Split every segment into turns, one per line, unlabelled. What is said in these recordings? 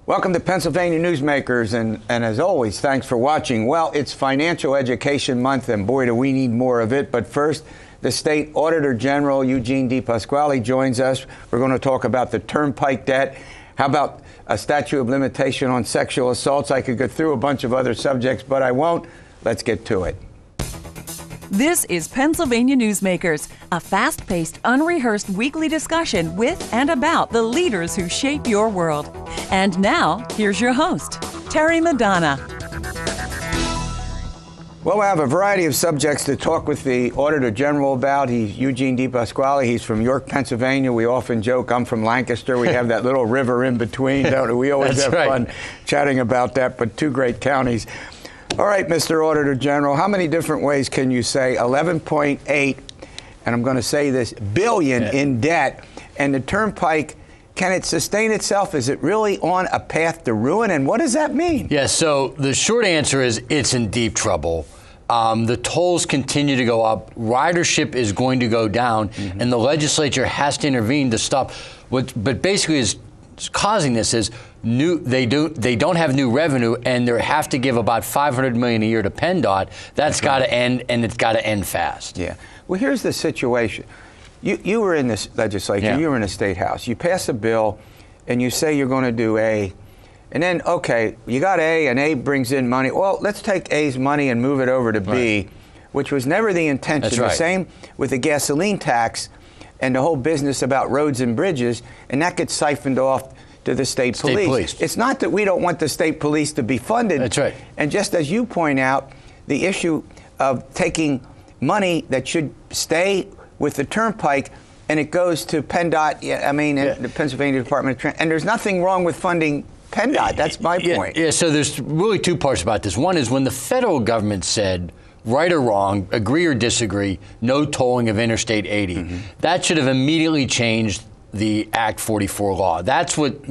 Welcome to Pennsylvania Newsmakers, and as always, thanks for watching. Well, it's Financial Education Month, and boy, do we need more of it. But first, the State Auditor General, Eugene DePasquale, joins us. We're going to talk about the Turnpike debt. How about a statute of limitation on sexual assaults? I could go through a bunch of other subjects, but I won't. Let's get to it.
This is Pennsylvania Newsmakers, a fast-paced, unrehearsed weekly discussion with and about the leaders who shape your world. And now, here's your host, Terry Madonna.
Well, we have a variety of subjects to talk with the Auditor General about. He's Eugene DePasquale. He's from York, Pennsylvania. We often joke I'm from Lancaster. We have that little river in between, don't we? We always have fun chatting about that, but two great counties. All right, Mr. Auditor General, how many different ways can you say 11.8, and I'm going to say this, billion in debt, and the Turnpike, can it sustain itself? Is it really on a path to ruin, and what does that mean?
Yeah, so the short answer is it's in deep trouble. The tolls continue to go up, ridership is going to go down, and the legislature has to intervene to stop. But basically is causing this is they don't have new revenue, and they have to give about $500 million a year to PennDOT. That's got to end, and it's got to end fast.
Yeah. Well, here's the situation. You were in this legislature. You were in the State House. You pass a bill, and you say you're going to do A, and then okay, you got A, and A brings in money. Well, let's take A's money and move it over to B, which was never the intention.
That's right.
The same with the gasoline tax and the whole business about roads and bridges, and that gets siphoned off to the state police. It's not that we don't want the state police to be funded.
That's right.
And just as you point out, the issue of taking money that should stay with the Turnpike and it goes to PennDOT, the Pennsylvania Department of Transportation, and there's nothing wrong with funding PennDOT. That's my point.
Yeah, so there's really two parts about this. One is when the federal government said, right or wrong, agree or disagree, no tolling of Interstate 80. That should have immediately changed the Act 44 law. That's what,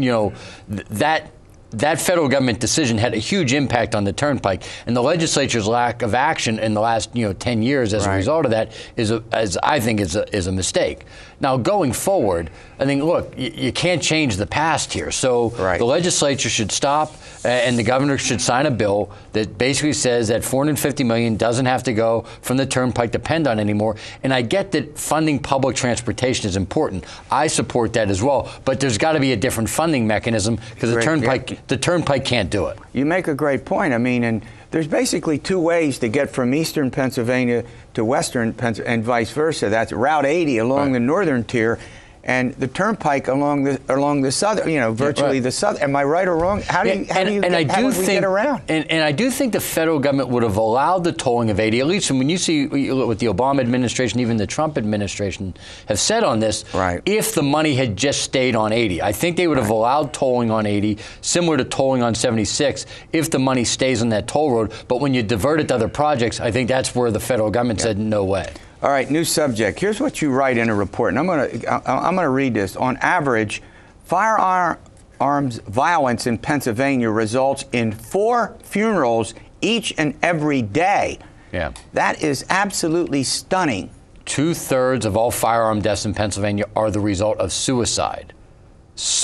that federal government decision had a huge impact on the Turnpike, and the legislature's lack of action in the last 10 years as a result of that is a mistake. Now going forward, I think, look, you can't change the past here. So the legislature should stop, and the governor should sign a bill that basically says that $450 million doesn't have to go from the Turnpike to PennDOT anymore. And I get that funding public transportation is important. I support that as well. But there's got to be a different funding mechanism because the Turnpike can't do it.
You make a great point. And there's basically two ways to get from eastern Pennsylvania to western Pennsylvania and vice versa. That's Route 80 along the northern tier, and the Turnpike along the southern, virtually the southern. Am I right or wrong? How do we get around?
And I do think the federal government would have allowed the tolling of 80, at least when you see what the Obama administration, even the Trump administration have said on this, if the money had just stayed on 80. I think they would have allowed tolling on 80, similar to tolling on 76, if the money stays on that toll road. But when you divert it to other projects, I think that's where the federal government said no way.
All right, new subject. Here's what you write in a report, and I'm gonna read this. On average, firearms violence in Pennsylvania results in 4 funerals each and every day.
Yeah.
That is absolutely stunning.
2/3 of all firearm deaths in Pennsylvania are the result of suicide.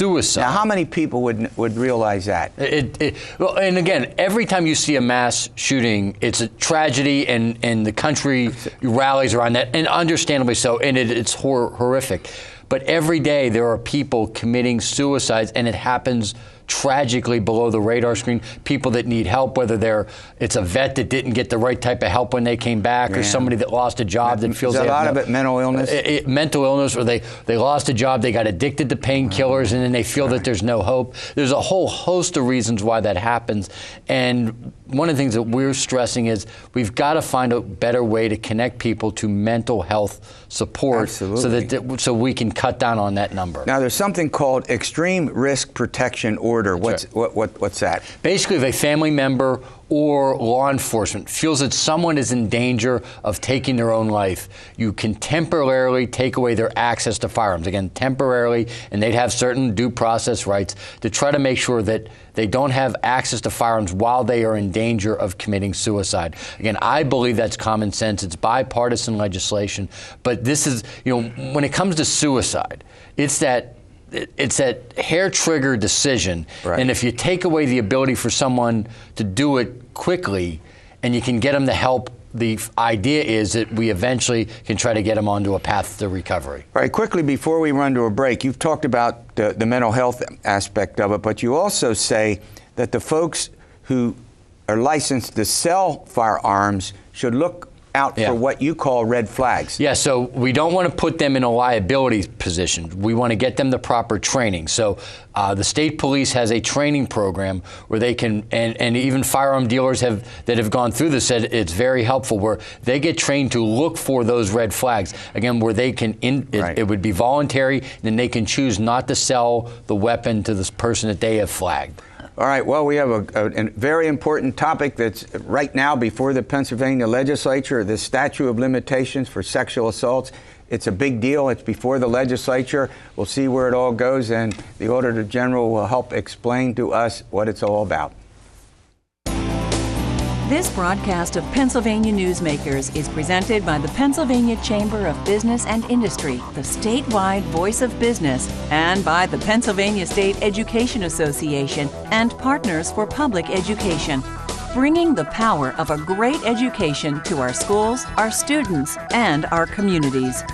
Now,
how many people would realize that?
Well, and again, every time you see a mass shooting, it's a tragedy, and the country rallies around that, and understandably so, and it's horrific. But every day there are people committing suicides, and it happens tragically below the radar screen. People that need help, whether it's a vet that didn't get the right type of help when they came back, or somebody that lost a job that feels
a lot of it mental illness.
Mental illness, or they lost a job, they got addicted to painkillers, and then they feel that there's no hope. There's a whole host of reasons why that happens, and one of the things that we're stressing is we've got to find a better way to connect people to mental health support, so we can cut down on that number.
Now, there's something called extreme risk protection order. What's that?
Basically, if a family member or law enforcement feels that someone is in danger of taking their own life, you can temporarily take away their access to firearms. Again, temporarily, and they'd have certain due process rights to try to make sure that they don't have access to firearms while they are in danger of committing suicide. Again, I believe that's common sense. It's bipartisan legislation. But this is, when it comes to suicide, it's that it's that hair trigger decision.
Right.
And if you take away the ability for someone to do it quickly and you can get them the help, the idea is that we eventually can try to get them onto a path to recovery.
All right, quickly before we run to a break, you've talked about the mental health aspect of it, but you also say that the folks who are licensed to sell firearms should look out for what you call red flags.
Yeah, so we don't want to put them in a liability position. We want to get them the proper training. So the state police has a training program where they can, and even firearm dealers that have gone through this said it's very helpful, where they get trained to look for those red flags. Again, where they can, it would be voluntary, and then they can choose not to sell the weapon to this person that they have flagged.
All right, well, we have a very important topic that's right now before the Pennsylvania legislature, the statute of limitations for sexual assaults. It's a big deal. It's before the legislature. We'll see where it all goes, and the Auditor General will help explain to us what it's all about.
This broadcast of Pennsylvania Newsmakers is presented by the Pennsylvania Chamber of Business and Industry, the statewide voice of business, and by the Pennsylvania State Education Association and Partners for Public Education, bringing the power of a great education to our schools, our students, and our communities.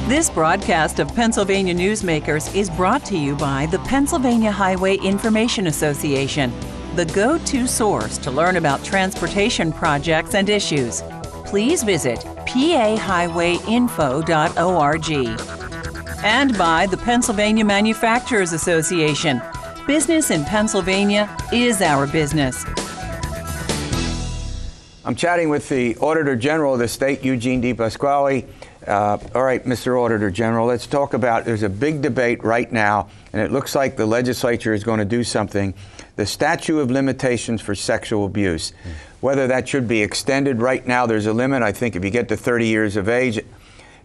This broadcast of Pennsylvania Newsmakers is brought to you by the Pennsylvania Highway Information Association, the go-to source to learn about transportation projects and issues. Please visit pahighwayinfo.org. And by the Pennsylvania Manufacturers Association. Business in Pennsylvania is our business.
I'm chatting with the Auditor General of the state, Eugene DePasquale. All right, Mr. Auditor General, let's talk about, there's a big debate right now, and it looks like the legislature is going to do something, the statute of limitations for sexual abuse. Whether that should be extended. Right now, there's a limit. I think if you get to 30 years of age,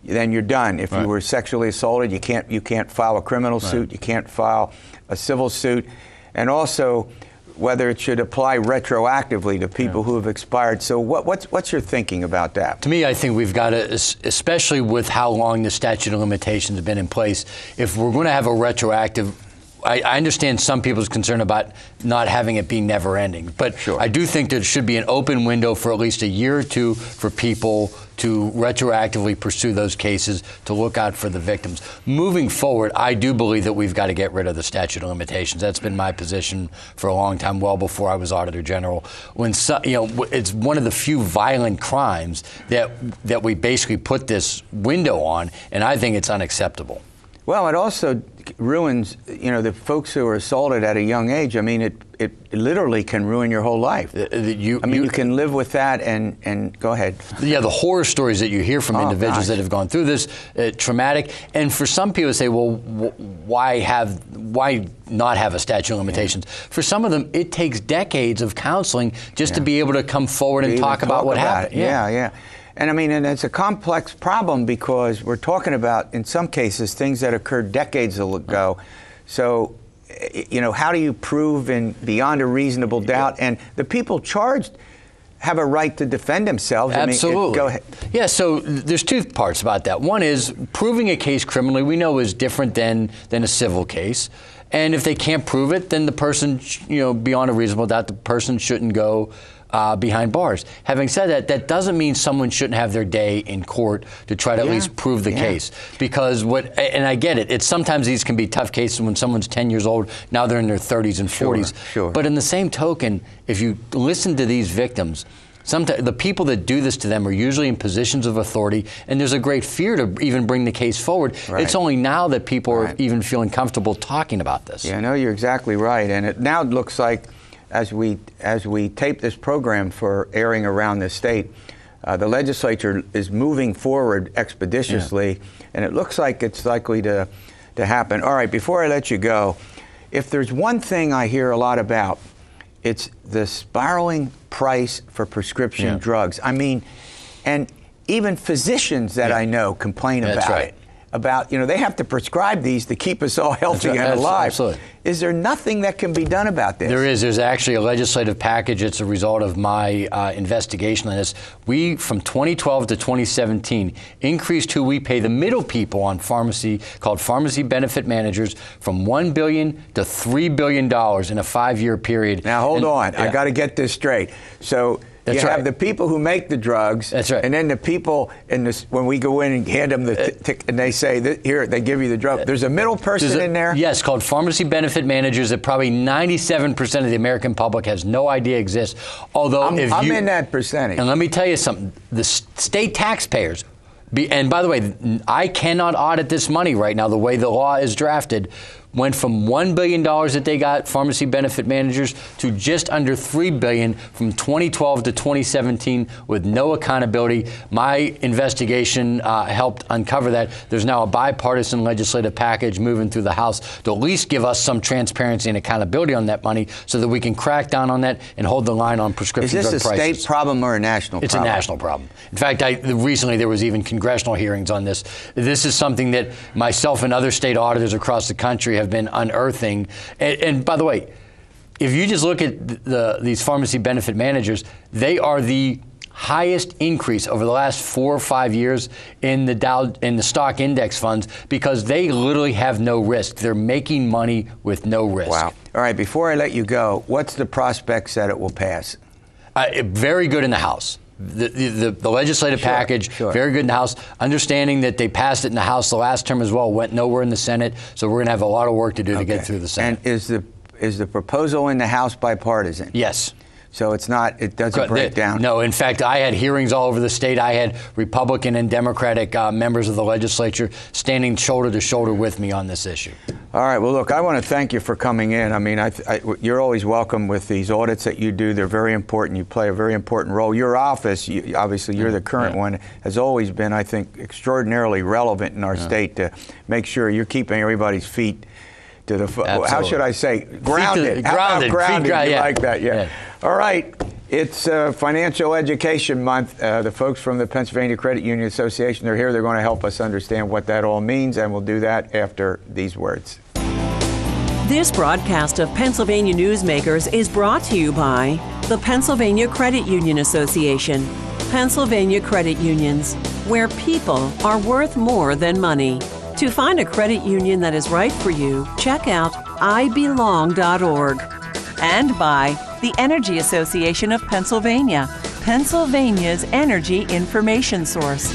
then you're done. If you were sexually assaulted, you can't file a criminal suit, you can't file a civil suit. And also, whether it should apply retroactively to people who have expired. So what's your thinking about that?
To me, I think we've got to, especially with how long the statute of limitations have been in place, if we're going to have a retroactive, I understand some people's concern about not having it be never ending, but I do think there should be an open window for at least a year or two for people to retroactively pursue those cases, to look out for the victims. Moving forward, I do believe that we've got to get rid of the statute of limitations. That's been my position for a long time, well before I was Auditor General. When it's one of the few violent crimes that we basically put this window on, and I think it's unacceptable.
Well, it also ruins, the folks who are assaulted at a young age. I mean, it literally can ruin your whole life. You can live with that and go ahead. Yeah,
the horror stories that you hear from individuals that have gone through this, traumatic. And for some people say, well, why not have a statute of limitations? For some of them, it takes decades of counseling just to be able to come forward and talk about what happened.
Yeah. And I mean, and it's a complex problem because we're talking about, in some cases, things that occurred decades ago. So, how do you prove beyond a reasonable doubt? And the people charged have a right to defend themselves.
Absolutely.
Go ahead.
Yeah, so there's two parts about that. One is proving a case criminally, we know is different than a civil case. And if they can't prove it, then the person, beyond a reasonable doubt, the person shouldn't go behind bars. Having said that, that doesn't mean someone shouldn't have their day in court to try to at least prove the case. Because and I get it, sometimes these can be tough cases when someone's 10 years old, now they're in their 30s and 40s.
Sure.
But in the same token, if you listen to these victims, sometimes the people that do this to them are usually in positions of authority, and there's a great fear to even bring the case forward. It's only now that people are even feeling comfortable talking about this.
Yeah, no, you're exactly right. And it now looks like, as we tape this program for airing around the state, the legislature is moving forward expeditiously, and it looks like it's likely to happen. All right, before I let you go, if there's one thing I hear a lot about, it's the spiraling price for prescription drugs. I mean, and even physicians that I know complain about it. about, they have to prescribe these to keep us all healthy and alive.
Absolutely.
Is there nothing that can be done about this?
There is. There's actually a legislative package. It's a result of my investigation on this. We, from 2012 to 2017, increased who we pay the middle people on pharmacy, called pharmacy benefit managers, from $1 billion to $3 billion in a 5-year period.
Now, hold on. Yeah. I got to get this straight. So you have the people who make the drugs.
That's right.
And then the people when we go in and hand them the and they say, here, they give you the drug. There's a middle person in there?
Yes, called pharmacy benefit managers that probably 97% of the American public has no idea exists. Although
I'm in that percentage.
And let me tell you something. The state taxpayers, and by the way, I cannot audit this money right now the way the law is drafted, went from $1 billion that they got, pharmacy benefit managers, to just under $3 billion from 2012 to 2017 with no accountability. My investigation helped uncover that. There's now a bipartisan legislative package moving through the House to at least give us some transparency and accountability on that money so that we can crack down on that and hold the line on prescription drug prices.
Is this a state problem or a national problem?
It's a national problem. In fact, recently there was even congressional hearings on this. This is something that myself and other state auditors across the country have been unearthing. And by the way, if you just look at these pharmacy benefit managers, they are the highest increase over the last 4 or 5 years in the stock index funds because they literally have no risk. They're making money with no risk.
Wow. All right, before I let you go, what's the prospects that it will pass?
Very good in the House. The legislative package, very good in the House. Understanding that they passed it in the House the last term as well, went nowhere in the Senate, so we're going to have a lot of work to do to get through the Senate.
And is the proposal in the House bipartisan?
Yes.
So it doesn't break down?
No, in fact, I had hearings all over the state. I had Republican and Democratic members of the legislature standing shoulder to shoulder with me on this issue.
All right. Well, look, I want to thank you for coming in. I mean, you're always welcome with these audits that you do. They're very important. You play a very important role. Your office, obviously you're the current one, has always been, I think, extraordinarily relevant in our state to make sure you're keeping everybody's feet to the how should I say, grounded.
Grounded.
Grounded.
You
like that, yeah. All right. It's Financial Education Month. The folks from the Pennsylvania Credit Union Association, they're here. They're going to help us understand what that all means, and we'll do that after these words.
This broadcast of Pennsylvania Newsmakers is brought to you by the Pennsylvania Credit Union Association. Pennsylvania Credit Unions, where people are worth more than money. To find a credit union that is right for you, check out ibelong.org. And by the Energy Association of Pennsylvania, Pennsylvania's energy information source.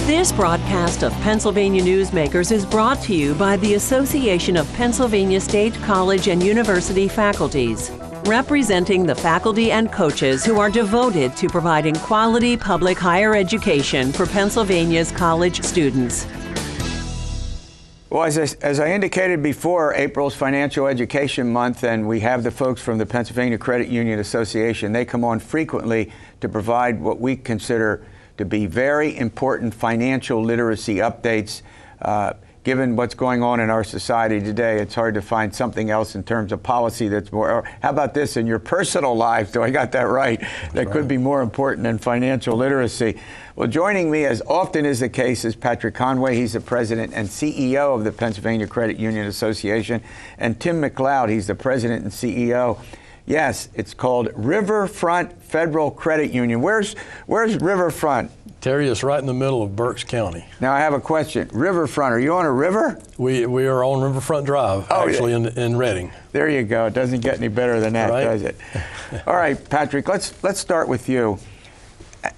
This broadcast of Pennsylvania Newsmakers is brought to you by the Association of Pennsylvania State College and University Faculties, representing the faculty and coaches who are devoted to providing quality public higher education for Pennsylvania's college students.
Well, as I indicated before, April's Financial Education Month, and we have the folks from the Pennsylvania Credit Union Association. They come on frequently to provide what we consider to be very important financial literacy updates. Given what's going on in our society today, it's hard to find something else in terms of policy that's more, or how about this, in your personal lives, do I got that right? That could be more important than financial literacy. Well, joining me, as often is the case, is Patrick Conway. He's the president and CEO of the Pennsylvania Credit Union Association. And Tim McLeod, he's the president and CEO. Yes, it's called Riverfront Federal Credit Union. Where's Riverfront?
Terry, is right in the middle of Berks County.
Now I have a question. Riverfront, are you on a river?
We are on Riverfront Drive, actually, in Reading.
There you go. It doesn't get any better than that, does it? All right, Patrick, let's start with you.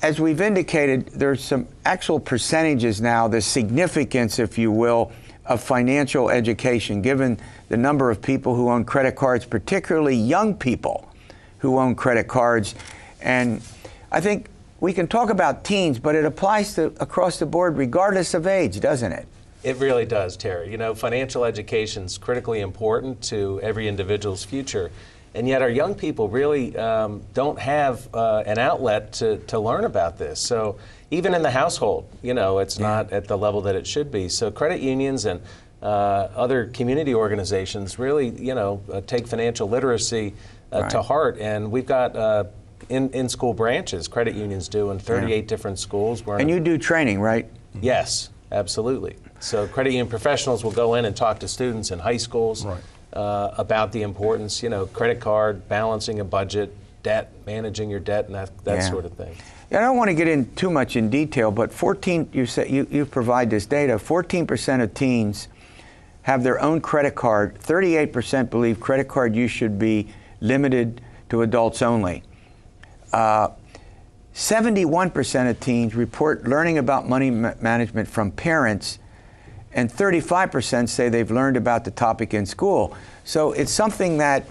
As we've indicated, there's some actual percentages now, the significance, if you will, of financial education, given the number of people who own credit cards, particularly young people who own credit cards. And I think we can talk about teens, but it applies to across the board regardless of age, doesn't it?
It really does, Terry. You know, financial education is critically important to every individual's future, and yet our young people really don't have an outlet to learn about this. So even in the household, you know, it's not at the level that it should be. So credit unions and other community organizations really, take financial literacy to heart. And we've got in-school branches, credit unions do, in 38 different schools.
And you do training, right?
Yes, absolutely. So credit union professionals will go in and talk to students in high schools about the importance, credit card, balancing a budget, debt, managing your debt, and that sort of thing.
I don't want to get in too much in detail, but you provide this data. 14% of teens have their own credit card. 38% believe credit card use should be limited to adults only. 71% of teens report learning about money management from parents, and 35% say they've learned about the topic in school. So it's something that,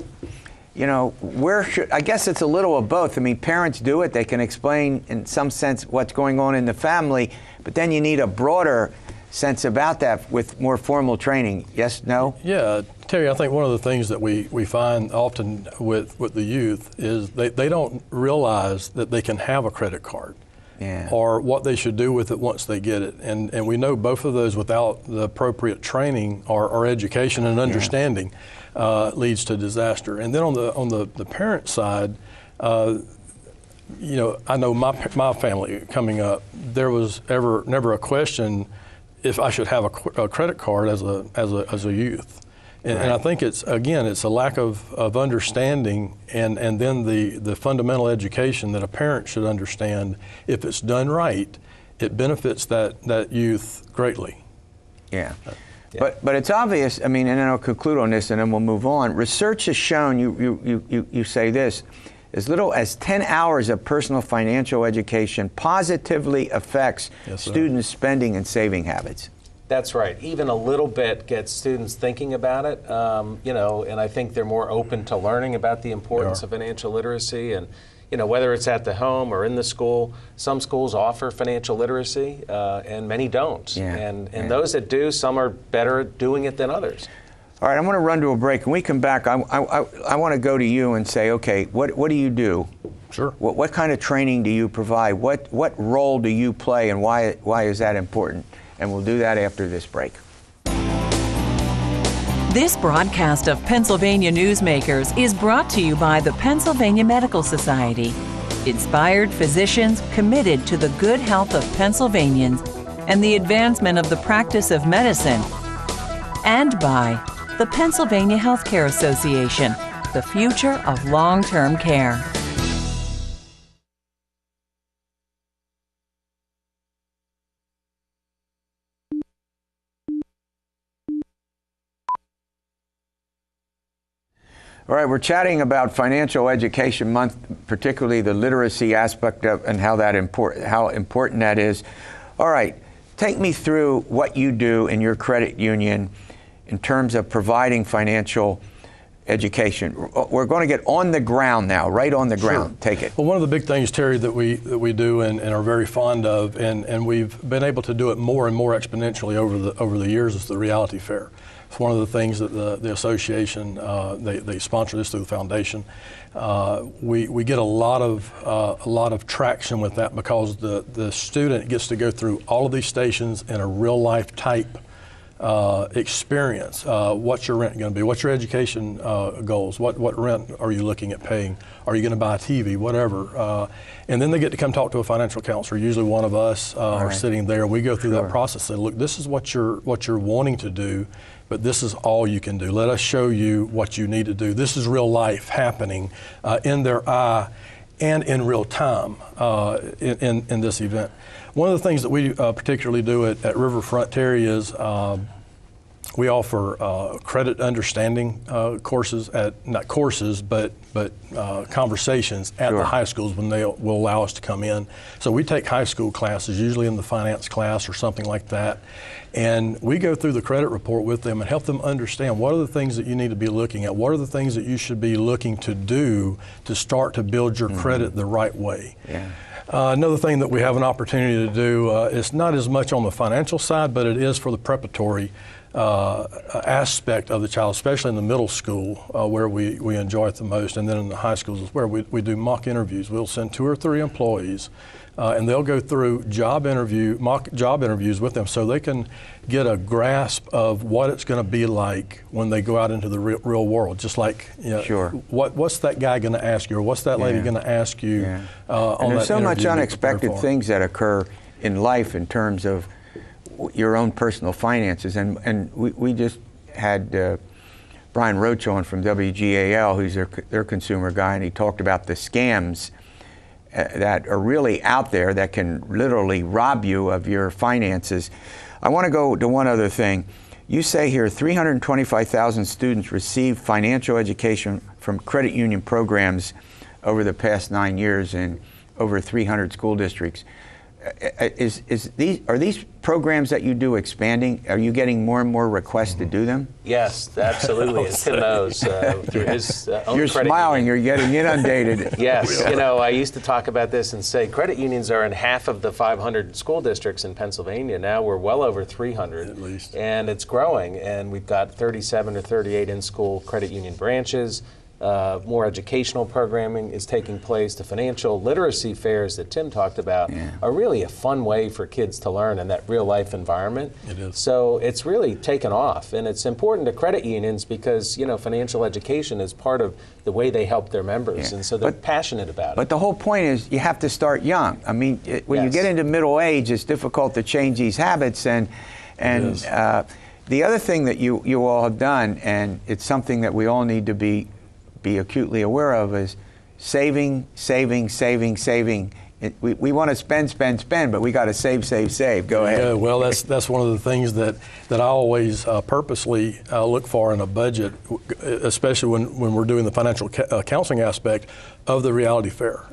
I guess it's a little of both. I mean, parents do it. They can explain in some sense what's going on in the family, but then you need a broader sense about that with more formal training. Yes, no?
Yeah, Terry, I think one of the things that we find often with the youth is they don't realize that they can have a credit card.
Yeah.
Or what they should do with it once they get it. And we know both of those without the appropriate training or education and understanding leads to disaster. And then on the parent side, I know my family coming up, there was never a question if I should have a credit card as a youth. And I think it's a lack of understanding and then the fundamental education that a parent should understand. If it's done right, it benefits that youth greatly.
Yeah. But it's obvious, and then I'll conclude on this and then we'll move on. Research has shown, you say this, as little as 10 hours of personal financial education positively affects students' spending and saving habits.
That's right. Even a little bit gets students thinking about it, and I think they're more open to learning about the importance of financial literacy. And, whether it's at the home or in the school, some schools offer financial literacy and many don't.
Yeah.
And those that do, some are better at doing it than others.
All right, I'm going to run to a break. When we come back, I want to go to you and say, okay, what do you do?
Sure.
What kind of training do you provide? What role do you play, and why is that important? And we'll do that after this break.
This broadcast of Pennsylvania Newsmakers is brought to you by the Pennsylvania Medical Society. Inspired physicians committed to the good health of Pennsylvanians and the advancement of the practice of medicine. And by the Pennsylvania Healthcare Association, the future of long-term care.
All right, we're chatting about Financial Education Month, particularly the literacy aspect of and how important that is. All right, take me through what you do in your credit union in terms of providing financial education. We're going to get on the ground now, right on the ground.
Sure.
Take it.
Well, one of the big things, Terry, that we do and are very fond of, and we've been able to do it more and more exponentially over the years, is the reality fair. It's one of the things that the association, they sponsor this through the foundation. We get a lot of traction with that because the student gets to go through all of these stations in a real life type experience. What's your rent going to be? What's your education goals? What rent are you looking at paying? Are you going to buy a TV? Whatever. And then they get to come talk to a financial counselor. Usually one of us are sitting there. We go through that process and say, look, this is what you're wanting to do, but this is all you can do. Let us show you what you need to do. This is real life happening in their eye and in real time in this event. One of the things that we particularly do at Riverfront, Terry, is we offer credit understanding courses not courses, but conversations at the high schools when they will allow us to come in. So we take high school classes, usually in the finance class or something like that, and we go through the credit report with them and help them understand what are the things that you need to be looking at, what are the things that you should be looking to do to start to build your credit the right way.
Yeah.
Another thing that we have an opportunity to do is not as much on the financial side, but it is for the preparatory aspect of the child, especially in the middle school where we enjoy it the most, and then in the high schools is where we do mock interviews. We'll send 2 or 3 employees and they'll go through mock job interviews with them so they can get a grasp of what it's going to be like when they go out into the real world. Just like,
Sure.
What's that guy going to ask you, or what's that lady going to ask you?
Yeah.
On
And there's
that
so much
interview to
unexpected
prepare for.
things that occur in life in terms of your own personal finances. And we just had Brian Roach on from WGAL, who's their consumer guy, and he talked about the scams that are really out there that can literally rob you of your finances. I want to go to one other thing. You say here 325,000 students received financial education from credit union programs over the past 9 years in over 300 school districts. Are these programs that you do expanding? Are you getting more and more requests to do them?
Yes, absolutely. And Tim knows through his own
You're
credit
smiling.
union.
You're getting inundated.
Yes, I used to talk about this and say credit unions are in half of the 500 school districts in Pennsylvania. Now we're well over 300.
At least.
And it's growing. And we've got 37 or 38 in-school credit union branches. More educational programming is taking place. The financial literacy fairs that Tim talked about are really a fun way for kids to learn in that real life environment.
It is.
So it's really taken off, and it's important to credit unions because financial education is part of the way they help their members, and so they're passionate about it.
But the whole point is you have to start young. I mean, when you get into middle age, it's difficult to change these habits. And the other thing that you all have done, and it's something that we all need to be acutely aware of, is saving. We want to spend, but we got to save. Go ahead.
Yeah, well, that's one of the things that I always purposely look for in a budget, especially when we're doing the financial counseling aspect of the reality fair.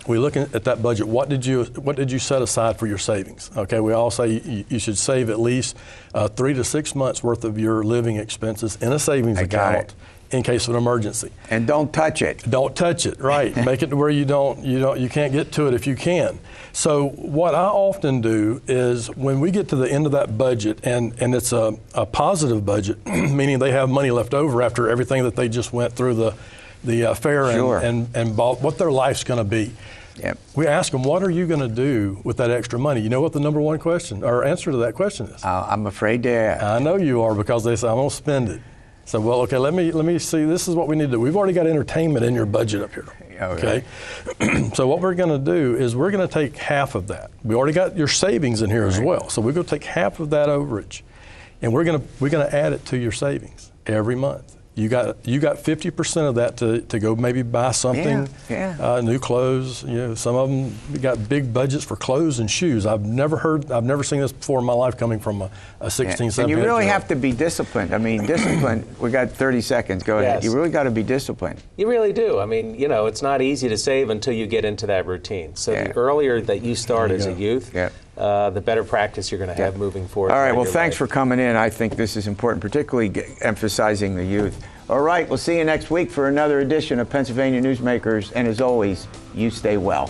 We look at that budget. What did you set aside for your savings? Okay, we all say you should save at least 3 to 6 months worth of your living expenses in a savings account in case of an emergency.
And don't touch it.
Don't touch it, right. Make it to where you can't get to it if you can. So what I often do is when we get to the end of that budget, and it's a positive budget, meaning they have money left over after everything that they just went through the fair and bought, what their life's going to be.
Yep.
We ask them, what are you going to do with that extra money? You know what the number one question or answer to that question is?
I'm afraid to ask.
I know you are, because they say, I'm going to spend it. So, well, okay, let me see. This is what we need to do. We've already got entertainment in your budget up here. Okay. So what we're going to do is we're going to take half of that. We already got your savings in here as well. So we're going to take half of that overage, and we're going to add it to your savings every month. You got 50% of that to go maybe buy something, new clothes. Some of them got big budgets for clothes and shoes. I've never seen this before in my life coming from a 16, 17.
And you really have to be disciplined. I mean, discipline. We got 30 seconds. Go ahead. You really got to be disciplined.
You really do. I mean, it's not easy to save until you get into that routine. So the earlier that you start as a youth, the better practice you're going to have moving forward.
All right, well, thanks for coming in. I think this is important, particularly emphasizing the youth. All right, we'll see you next week for another edition of Pennsylvania Newsmakers, and as always, you stay well.